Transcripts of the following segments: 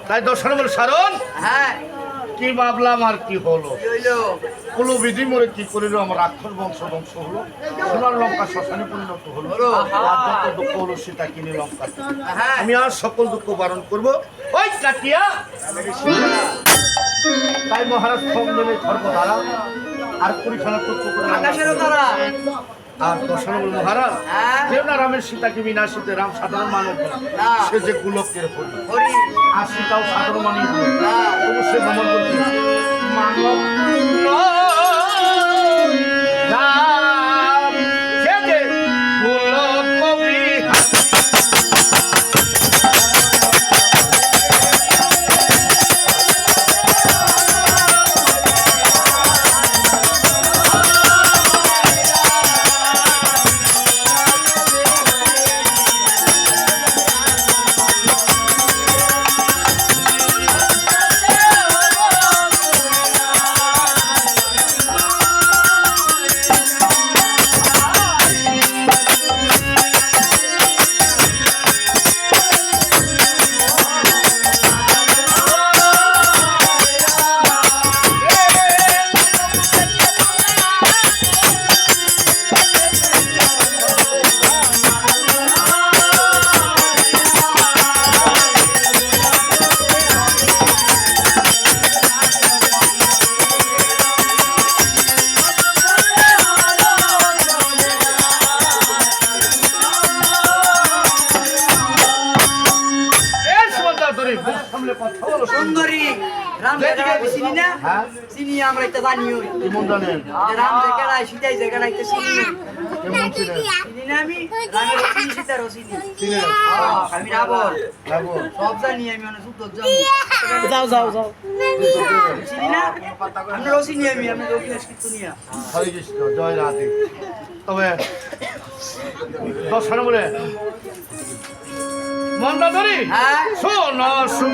তাই দর্শন বল সারণ, হ্যাঁ কি ভাবলাম আর কি হলো, কুলো বিধি মরে কি করিল, আমার রাক্ষস বংশ ধ্বংস হলো, সোনার লঙ্কা শ্মশানে পরিণত হলো, আর যত দুঃখ হলো সীতা কিনে লঙ্কা। আমি আর সকল দুঃখ বারণ করবো। ওই কাটিয়া তাই মহারাজ খন্ডনে খর্বধারা আর পরিখানা তত্ত্ব করে আকাশেরও তারা আর দর্শন বল মহারাজ, কেউ না রামের সীতাকে বিনাশিতে, রাম সাধারণ মানব না, সে যে কুলকের হরি, আর সীতাও সাধারণ মানব না, তবু সে ভ্রমণ করছে মানব রাম, সে যে কুলক কবি। সুন্দরী রাম জায়গা চিনি না, চিনি আমরা এটা জানিও রাম জায়গা সীতাই জায়গা রাখতে চিনি চিনি না, আমি রামের চিনি সীতারও চিনি, আমি রাবণ সব জানি, আমি অনেক যুদ্ধ যাও যাও যাও চিনি না, আপনারও চিনি, আমি আপনার অভিলাষ কিন্তু নিয়া। হরে কৃষ্ণ, জয় রাধে। তবে দর্শন বলে মন্দাধরী, শোন শুন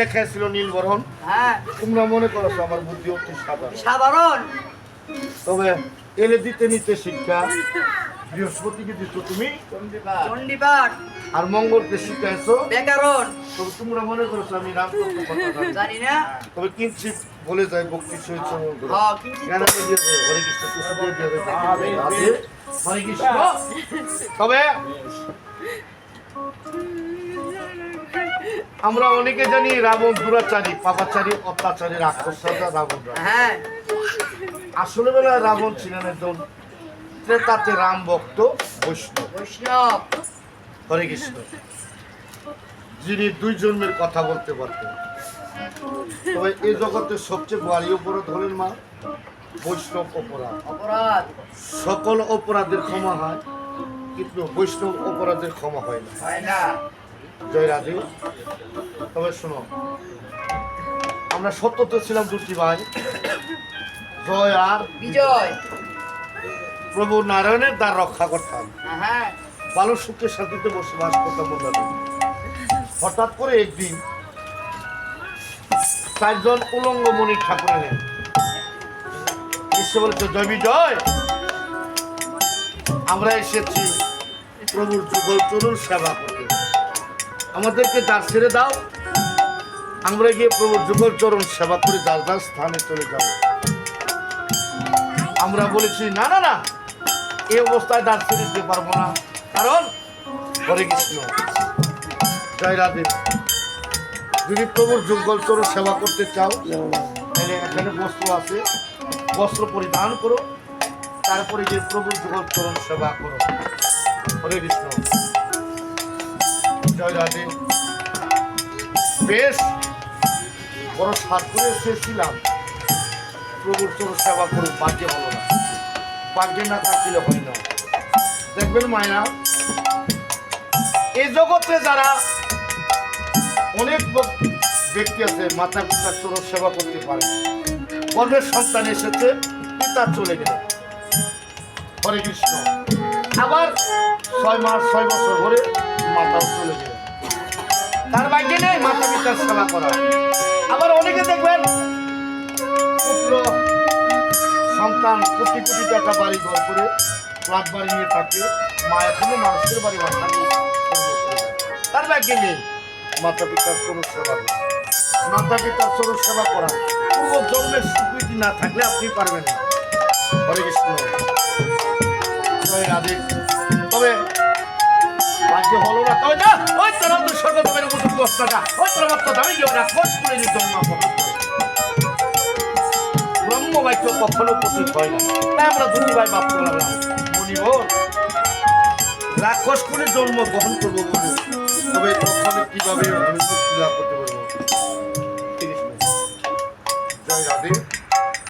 দেখাইছিল নীলবরণ। তোমরা মনে করছো আমার বুদ্ধি অতি সাধারণ, তবে এলে দিতে নিতে শিক্ষা বৃহস্পতিকে দিচ্ছ তুমি চণ্ডীপাঠ, আর মঙ্গলকে শিখাইছো ব্যাকরণ। তবে তোমরা মনে করছো আমি রাম জানি না, তবে কিঞ্চিত বলে যাই ভক্তি সহিত শ্রবণ করো। হরে কৃষ্ণ, হরে কৃষ্ণ। তবে আমরা অনেকে জানি রাবণ দুরাচারী, পাপাচারী, অত্যাচারী, রাক্ষস রাবণ। আসলে বেলা রাবণ ছিলেন একজন ত্রেতাতে রাম ভক্ত বৈষ্ণব। হরে কৃষ্ণ, যিনি দুই জন্মের কথা বলতে পারতেন। তবে এই জগতে সবচেয়ে ভারী অপরাধ হলেন মা বৈষ্ণব অপরাধ। সকল অপরাধের ক্ষমা হয়, কিন্তু বৈষ্ণব অপরাধের ক্ষমা হয় না। জয় রাধে। তবে শোনো, আমরা সত্যতে ছিলাম দুটি ভাই, জয় আর বিজয়। প্রভু নারায়ণের দ্বার রক্ষা করতাম, ভালো সুখে শান্তিতে বসবাস করতাম। হঠাৎ করে একদিন চারজন উলঙ্গ মণি ঠাকুর এলেন, এসে বলেছে জয় বিজয়, আমরা এসেছি প্রভুর যুগল চরণ সেবা করতে, আমাদেরকে দ্বার ছেড়ে দাও, আমরা গিয়ে প্রভুর যুগল চরণ সেবা করে যার যার স্থানে চলে যাব। আমরা বলেছি না না না, এই অবস্থায় দ্বার ছেড়ে দিতে পারবো না, কারণ হরে কৃষ্ণ, জয় রাধে। যদি প্রভুর যুগল চরণ সেবা করতে চাও তাহলে এখানে বস্ত্র আছে, বস্ত্র পরিধান করো, তারপরে গিয়ে প্রভুর যুগল চরণ সেবা করো। হরে কৃষ্ণ, জয় রাধে। বেশ, বড় সাত করে এসেছিলাম প্রভুর তোর সেবা করুক, ভাগ্যে হলো না। ভাগ্যে না থাকলে হয় না। দেখবেন মায়া, এই জগতে যারা অনেক ব্যক্তি আছে মাতা পিতার তোর সেবা করতে পারে, গর্ভের সন্তান এসেছে, পিতা চলে গেল, হরে কৃষ্ণ। আবার 6 মাস 6 বছর ধরে মাতাও চলে গেল, তার ভাগ্যে নেই মাতা পিতার সেবা করা। আবার অনেকে দেখবেন পুত্র সন্তান কোটি কোটি টাকা বাড়ি ঘর করে ফ্ল্যাট বাড়ি নিয়ে থাকে, মা এখনো মানুষের বাড়ি বাসা নিয়ে তার ভাগ্যে নেই মাতা পিতার কোনো সেবা করা। মাতা পিতার কোনো সেবা করা পূর্ব জন্মের স্বীকৃতি না থাকলে আপনি পারবেন না। হরে কৃষ্ণ। তবে ভাগ্য হলো না, তবে না ওই তারা তো স্বর্গদেবের মতো বস্তাটা ওই তারা মাত্র দামি কেউ না খোঁজ করে নিয়ে জন্ম ব্রহ্মবাক্য কখনো প্রতীক হয় না। তাই আমরা দুটি ভাই বাপ করলাম মনিব রাক্ষস করে জন্ম গ্রহণ করবো, তবে কখনো কিভাবে আমি মুক্তি লাভ করতে পারবো।